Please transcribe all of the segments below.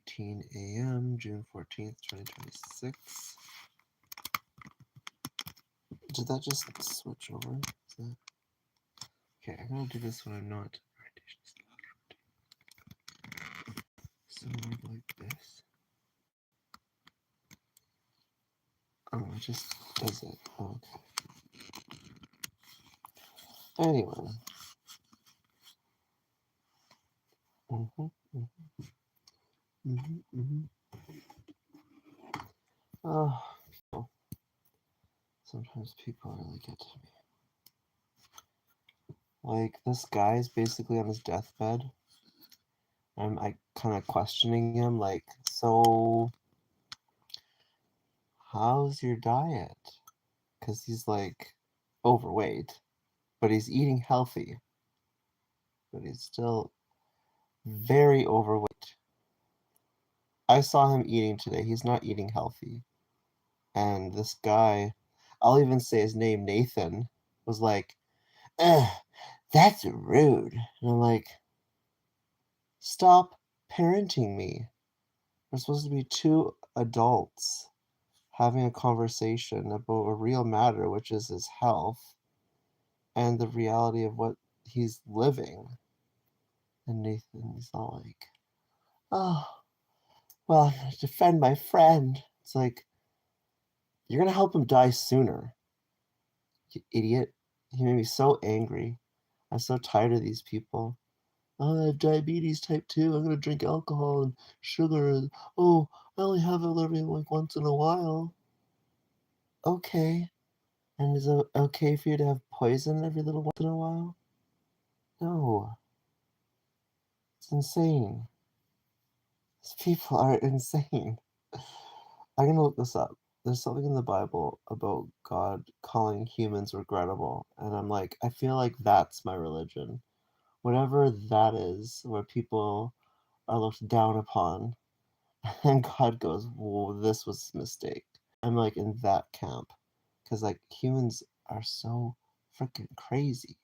9:19 a.m., June 14th, 2026. Did that just switch over? Okay, I'm gonna do this when I'm not. Somewhere like this. Oh, it just does it. Oh, okay. Anyway. Oh, people. Sometimes people really get to me. Like, this guy is basically on his deathbed. I'm kind of questioning him, like, so how's your diet? Because he's like overweight, but he's eating healthy, but he's still very overweight. I saw him eating today. He's not eating healthy. And this guy, I'll even say his name, Nathan, was like, that's rude. And I'm like, stop parenting me. We're supposed to be two adults having a conversation about a real matter, which is his health and the reality of what he's living. And Nathan's all like, oh, well, I'm going to defend my friend. It's like, you're going to help him die sooner, you idiot. He made me so angry. I'm so tired of these people. Oh, I have diabetes type 2. I'm going to drink alcohol and sugar. And, oh, I only have it every like once in a while. Okay. And is it okay for you to have poison every little once in a while? No. It's insane. These people are insane. I'm going to look this up. There's something in the Bible about God calling humans regrettable. And I'm like, I feel like that's my religion. Whatever that is, where people are looked down upon, and God goes, whoa, this was a mistake. I'm like in that camp. Because like humans are so freaking crazy.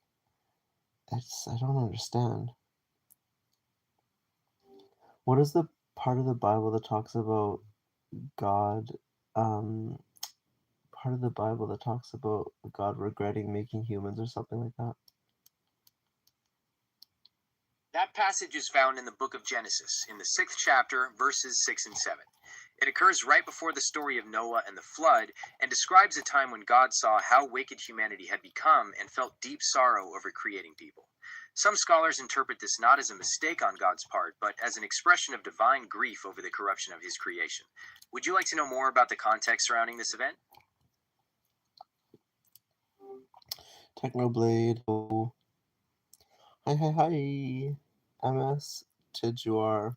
I don't understand. What is the part of the Bible that talks about God, um, part of the Bible that talks about God regretting making humans or something like that? That passage is found in the book of Genesis, in the 6th chapter, verses 6 and 7. It occurs right before the story of Noah and the flood, and describes a time when God saw how wicked humanity had become and felt deep sorrow over creating people. Some scholars interpret this not as a mistake on God's part, but as an expression of divine grief over the corruption of his creation. Would you like to know more about the context surrounding this event? Technoblade. Oh. Hi. MS Tijuar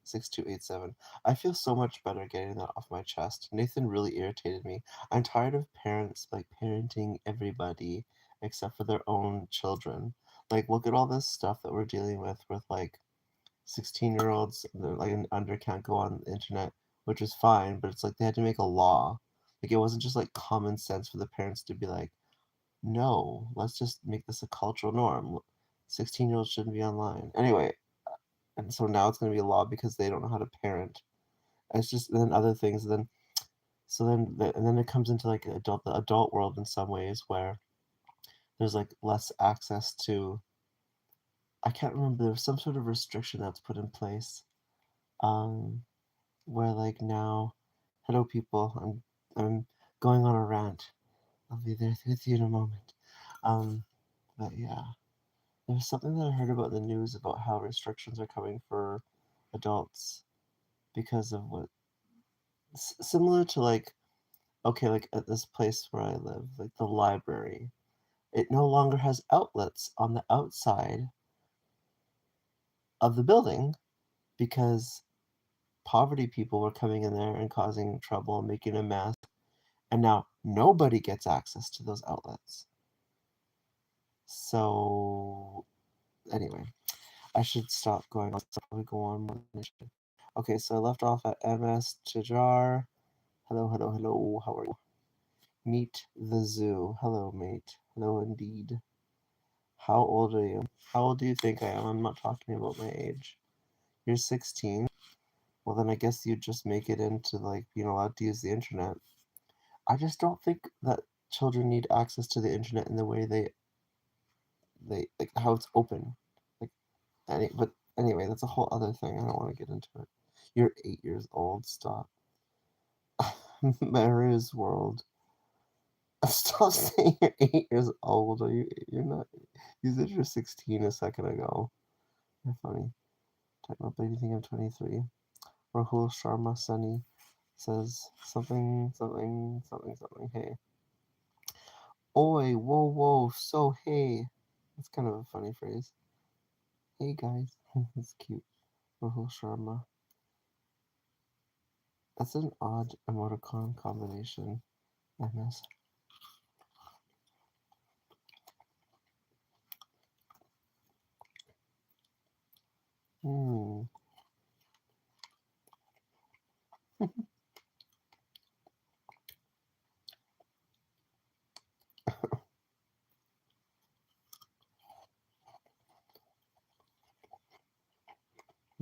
6287. I feel so much better getting that off my chest. Nathan really irritated me. I'm tired of parents like parenting everybody except for their own children. Like, look at all this stuff that we're dealing with like 16-year-olds like under can't go on the internet, which is fine, but it's like they had to make a law. Like, it wasn't just like common sense for the parents to be like, no, let's just make this a cultural norm. 16-year-olds shouldn't be online. Anyway, and so now it's going to be a law because they don't know how to parent. And it's just, and then other things, and then and then it comes into like the adult world in some ways where there's like less access to. I can't remember. There's some sort of restriction that's put in place, um, where like now, hello people, I'm going on a rant. I'll be there with you in a moment. But yeah. There's something that I heard about the news about how restrictions are coming for adults because of what similar to like okay, like at this place where I live, like the library, it no longer has outlets on the outside of the building because poverty people were coming in there and causing trouble and making a mess, and now nobody gets access to those outlets. So anyway, I should stop going on. So go on more than I should. Okay, so I left off at MS Chajar. Hello. How are you? Meet the zoo. Hello, mate. Hello, indeed. How old are you? How old do you think I am? I'm not talking about my age. You're 16. Well, then I guess you'd just make it into like being allowed to use the internet. I just don't think that children need access to the internet in the way they like how it's open. Like but anyway, that's a whole other thing. I don't want to get into it. You're 8 years old. Stop. Mary's world. Stop saying you're 8 years old. Are you? You're not. You said you're 16 a second ago. You're funny. Talking about baby thing. I'm 23. Rahul Sharma Sunny says something, something, something, something. Hey. Oi, whoa, whoa, so hey. That's kind of a funny phrase. Hey guys. That's cute. Rahul Sharma. That's an odd emoticon combination. MS. Hmm.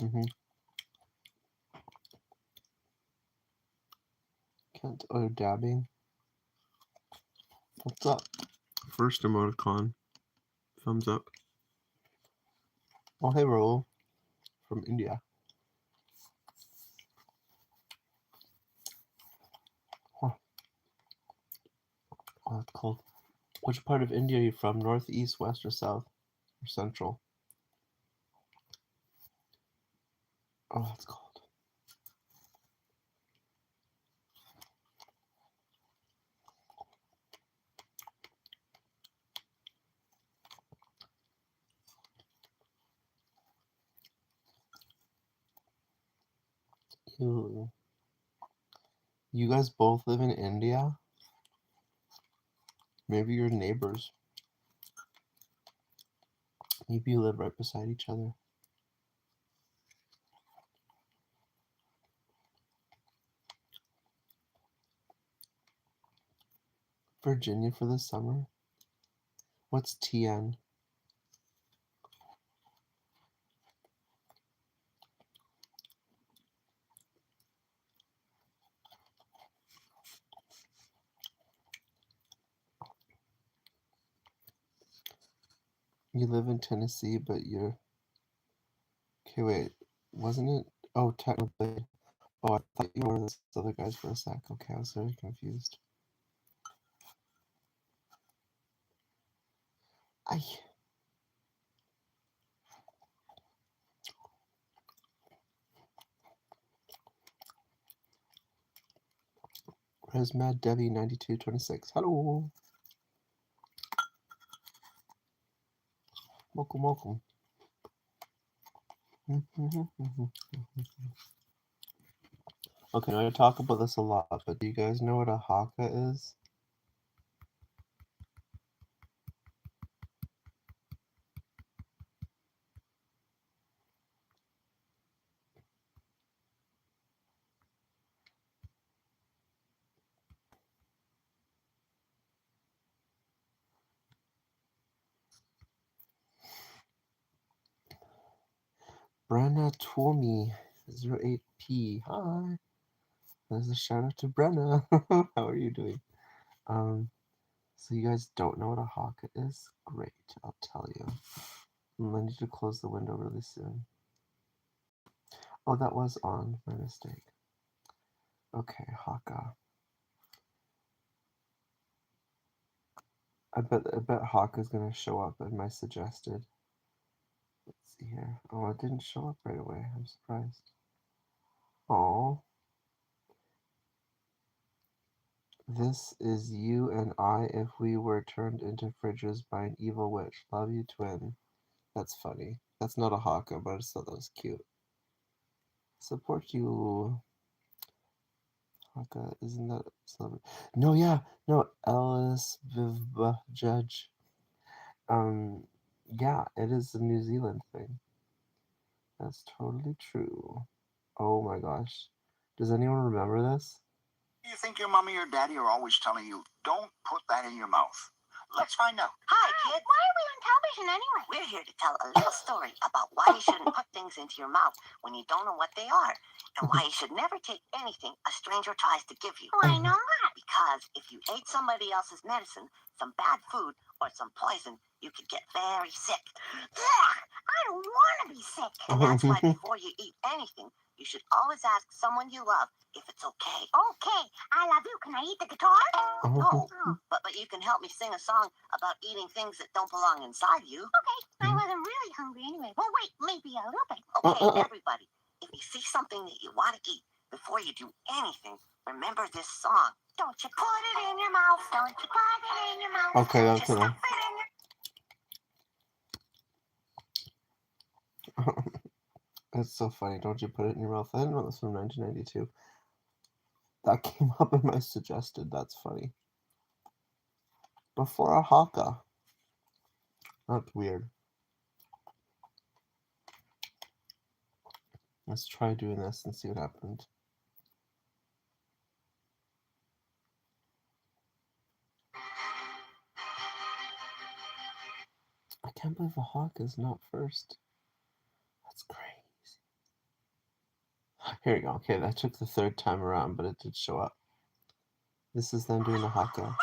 Mm-hmm. Can't. Oh, dabbing. What's up? First emoticon. Thumbs up. Oh, hey, Rahul. From India. Huh. Oh, that's cold. Which part of India are you from? North, east, west, or south? Or central? Oh, that's cold. You, you guys both live in India? Maybe you're neighbors. Maybe you live right beside each other. Virginia for the summer? What's TN? You live in Tennessee, but you're. Okay, wait. Wasn't it? Oh, technically. Oh, I thought you were this other guys for a sec. Okay, I was very confused. I. Where's Mad Debbie 9226? Hello. Welcome, welcome. Okay, I talk about this a lot, but do you guys know what a haka is? Brenna Twomey 08P. Hi. There's a shout out to Brenna. How are you doing? So you guys don't know what a haka is? Great, I'll tell you. I need to close the window really soon. Oh, that was on. My mistake. Okay, haka. I bet haka's gonna show up in my suggested. Let's see here. Oh, it didn't show up right away. I'm surprised. Oh. This is you and I if we were turned into fridges by an evil witch. Love you, twin. That's funny. That's not a haka, but I just thought that was cute. Support you. Haka, isn't that celebrity? No, yeah. No, Ellis Viv Judge. Yeah, it is a New Zealand thing. That's totally true. Oh my gosh. Does anyone remember this? You think your mommy or daddy are always telling you, don't put that in your mouth. Let's find out. Hi, kids. Why are we on television anyway? We're here to tell a little story about why you shouldn't put things into your mouth when you don't know what they are, and why you should never take anything a stranger tries to give you. Why not? Because if you ate somebody else's medicine, some bad food, or some poison, you could get very sick. Ugh, I don't want to be sick. And that's why before you eat anything, you should always ask someone you love if it's okay. Okay, I love you. Can I eat the guitar? No, but you can help me sing a song about eating things that don't belong inside you. Okay, I wasn't really hungry anyway. Well, wait, maybe a little bit. Okay, everybody, if you see something that you want to eat, before you do anything, remember this song. Don't you put it in your mouth. Don't you put it in your mouth. Okay, Just okay. stuff it in your... It's so funny. Don't you put it in your mouth? I didn't know this from 1992. That came up in my suggested. That's funny. Before a haka. That's weird. Let's try doing this and see what happens. I can't believe a haka is not first. That's crazy. Here we go. Okay, that took the third time around, but it did show up. This is them doing the haka.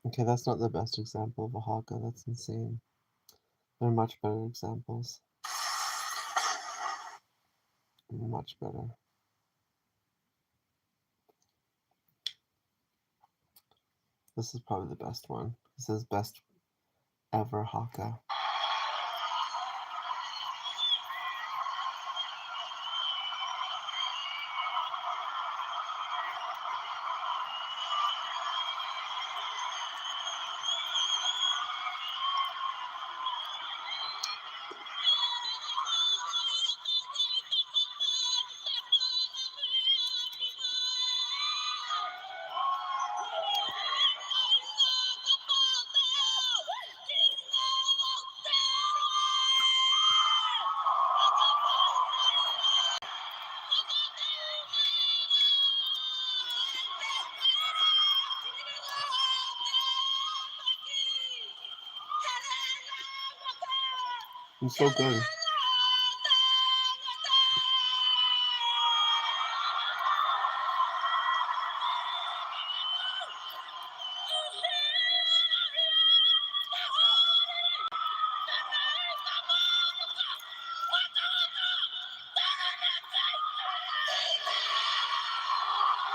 Okay, that's not the best example of a haka. That's insane. There are much better examples. Much better. This is probably the best one. It says best ever haka. It's so good.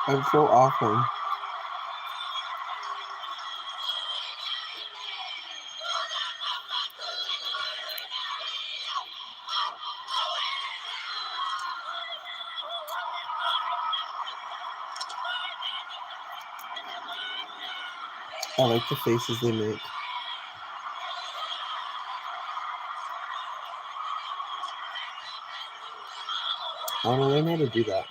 And so often. I like the faces they make. I want to learn how to do that.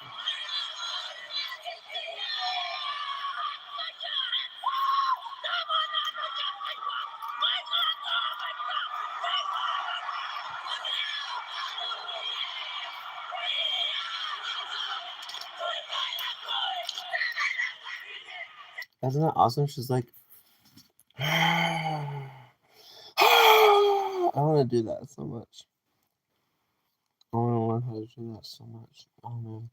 Isn't that awesome? She's like, I want to do that so much. I want to learn how to do that so much. Oh man.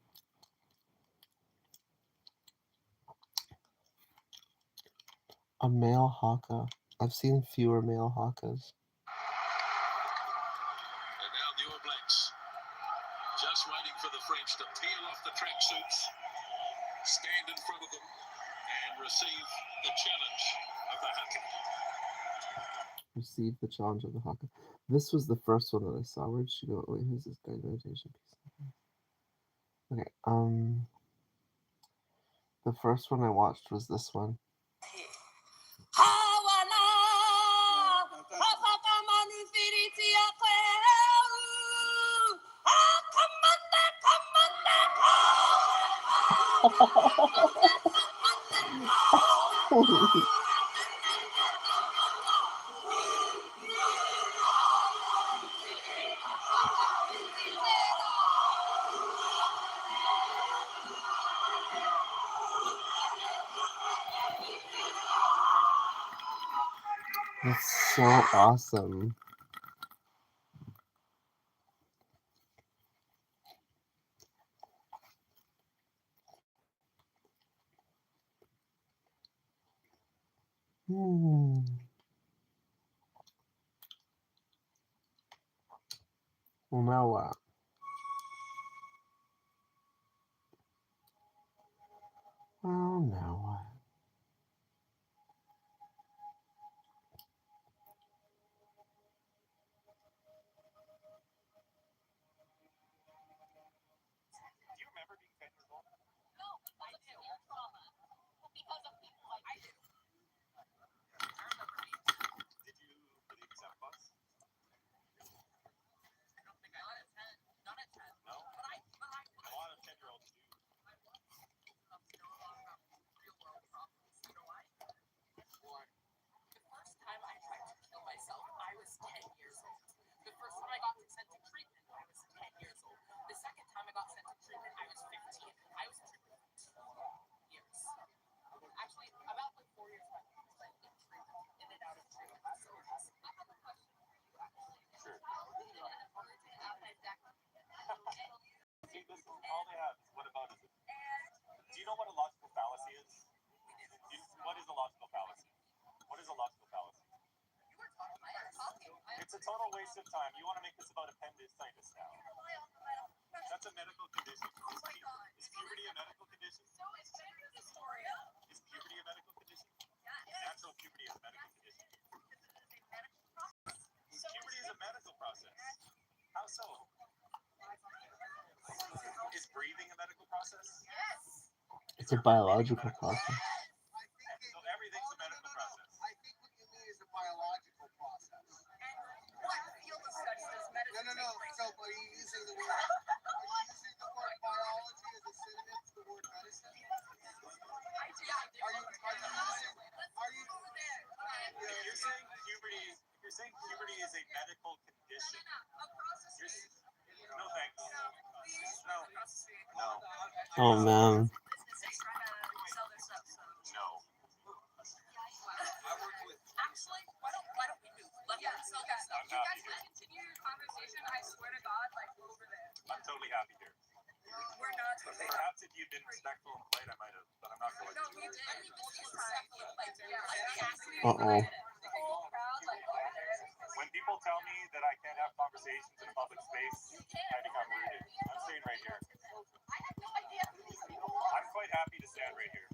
A male haka. I've seen fewer male hakas. And now the All Blacks just waiting for the French to peel off the tracksuits, stand in front of them, and receive the challenge of the haka. Receive the challenge of the haka. This was the first one that I saw. Where'd she go? Wait, who's this guy? Meditation piece. Okay. The first one I watched was this one. That's so awesome. Hmm. Well, now what? Well, now what? Do you remember being 10 years old? No, because of severe trauma. Because of people like I do. I remember being. Did you believe in Santa Claus? I don't think I did. Not at 10. No? But I a lot of 10-year-olds do. I was. To know a lot about real world problems. You know why? Why? The first time I tried to kill myself, I was 10 years old. The first time I got sent to treatment, I was 10 years old. The second time I got sent to treatment, I was 15. I was in treatment for 2 years. Actually, about like 4 years back, I was in treatment, in and out of treatment facilities. I have a question for you, actually. Sure. See, this is all they have. What about it? Do you know what a logical fallacy is? What is a logical fallacy? What is a logical fallacy? It's a total waste of time. You want to make this about appendicitis now. That's a medical condition. Is puberty a medical condition? Is puberty a medical condition? Natural puberty is a medical condition. Puberty is a medical process. How so? Is breathing a medical process? Yes. It's a biological process. So everything's a medical process. I think what you mean is a biological process. And what field of study does medicine take place? So are you using the word biology as a synonym to the word medicine? I do. If you're saying puberty is a medical condition. No thanks. No. Oh man. No. Actually, why don't we move? Let me sell that stuff. You guys can continue your conversation. I swear to God, like over there. I'm totally happy here. We're not. Perhaps if you'd been respectful and polite, I might have, but I'm not going to. No, we did. I mean, respectful and polite. Yeah. Uh-oh. When people tell me that I can't have conversations in a public space, I become rude. I'm staying right here. I have no idea. I'm quite happy to stand right here.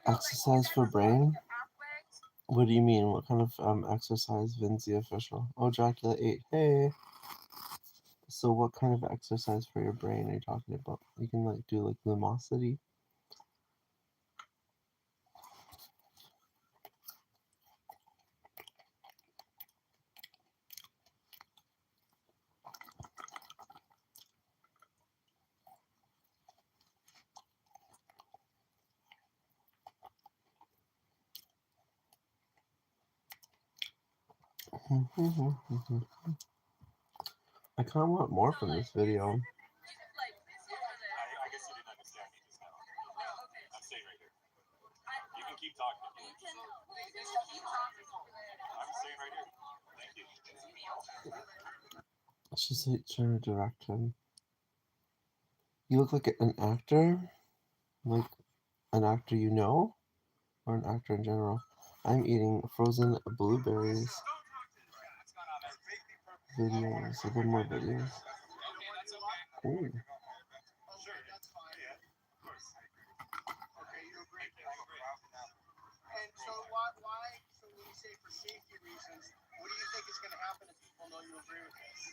Exercise for brain? What do you mean? What kind of exercise, Vinci official? Oh, Dracula 8. Hey. So what kind of exercise for your brain are you talking about? You can like do like lumosity. I kind of want more from this video. I guess you didn't understand me just now. I'm staying right here. You can keep talking. I'm staying right here. Thank you. She's like trying to direct him. You look like an actor? Like an actor you know? Or an actor in general? I'm eating frozen blueberries. Videos. A bit more videos. Ooh. And so why, so when you say for safety reasons, what do you think is going to happen if people know you agree with this?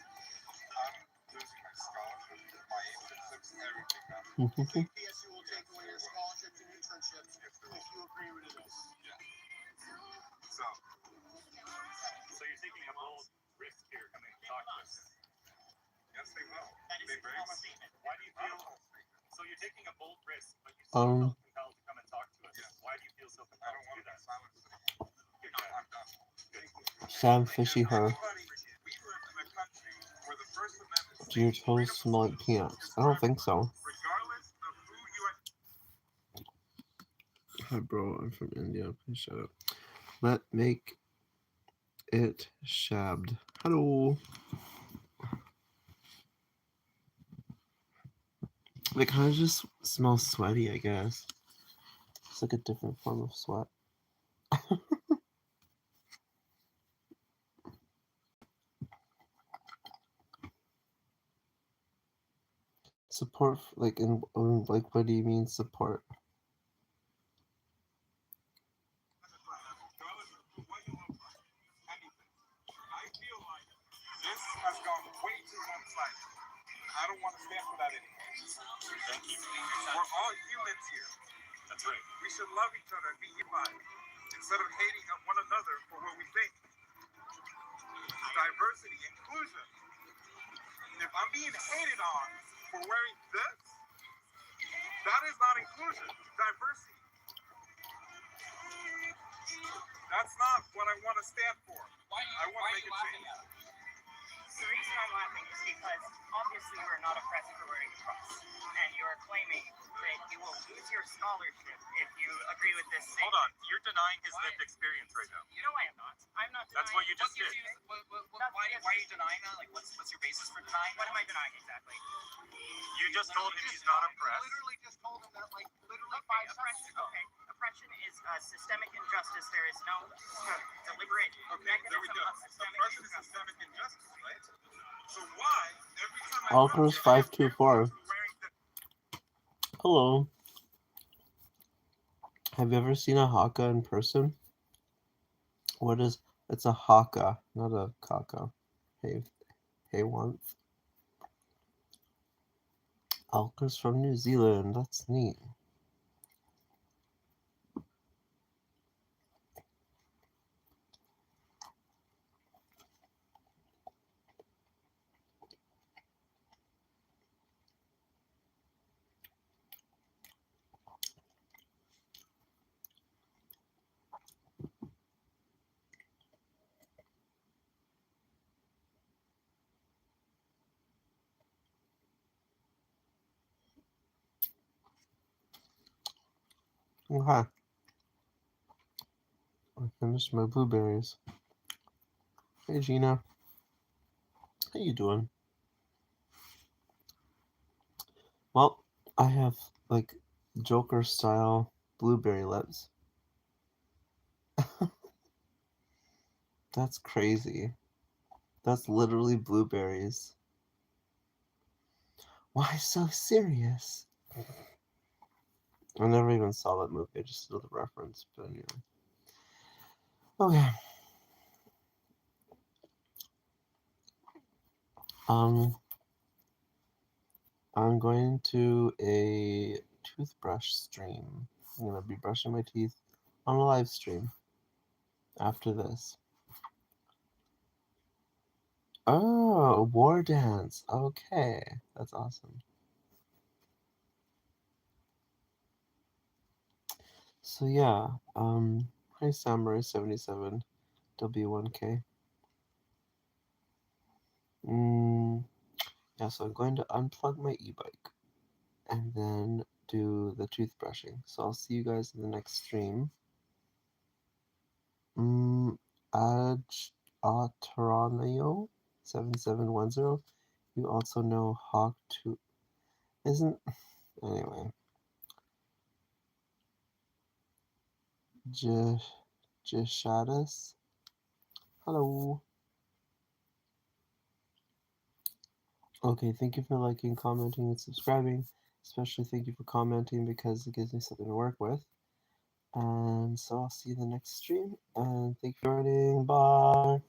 I'm losing my scholarship, my internships, and everything now. You think PSU will take away your scholarships and internships if you agree with this? Yeah. So you're taking a bold risk here coming to talk to us? Yes, they will. That is a promise statement. Why do you feel So you're taking a bold risk, but you still felt compelled to come and talk to us. Yeah. Why do you feel so compelled to do that? Sam Fishy her. Do your toes smell like peanuts? I don't think so. Hi, bro. I'm from India. Please shut up. Let make it shabbed. Hello. It kind of just smells sweaty, I guess. It's like a different form of sweat. Support, like, like, what do you mean support? I feel like this has gone way too one-sided. I don't want to stand for that anymore. Thank you. We're all humans here. That's right. We should love each other and be unified instead of hating one another for what we think. Diversity, inclusion. If I'm being hated on for wearing this, that is not inclusion. Diversity. That's not what I want to stand for. I want to make a change. The reason I'm laughing is because obviously we're not oppressed for wearing a cross. And you're claiming that you will lose your scholarship if you agree with this statement. Hold on, you're denying his lived experience right now. No, I am not. I'm not denying. That's what you just did. Why are you denying that? Like, what's your basis for denying? What am I denying exactly? You just told him he's not oppressed. Literally just told him that, like, literally 5 seconds. Okay, oppression is systemic injustice. There is no deliberate mechanism of systemic Oppression is injustice. systemic injustice, right? So why every time I Alcors 524. Hello. Have you ever seen a haka in person? What is? It's a haka, not a kaka. Hey, once. Alcors from New Zealand. That's neat. Okay. I finished my blueberries. Hey, Gina. How you doing? Well, I have, like, Joker style blueberry lips. That's crazy. That's literally blueberries. Why so serious? I never even saw that movie. I just know the reference. But anyway. Okay. I'm going to a toothbrush stream. I'm gonna be brushing my teeth on a live stream after this. Oh, war dance. Okay, that's awesome. So yeah, hi Samurai 77 W1K. Yeah, so I'm going to unplug my e-bike and then do the toothbrushing. So I'll see you guys in the next stream. Ataranayo 7710. You also know Hawk 2 isn't anyway. Jishadis. Hello. Okay, thank you for liking, commenting, and subscribing. Especially thank you for commenting because it gives me something to work with. And so I'll see you in the next stream. And thank you for joining. Bye.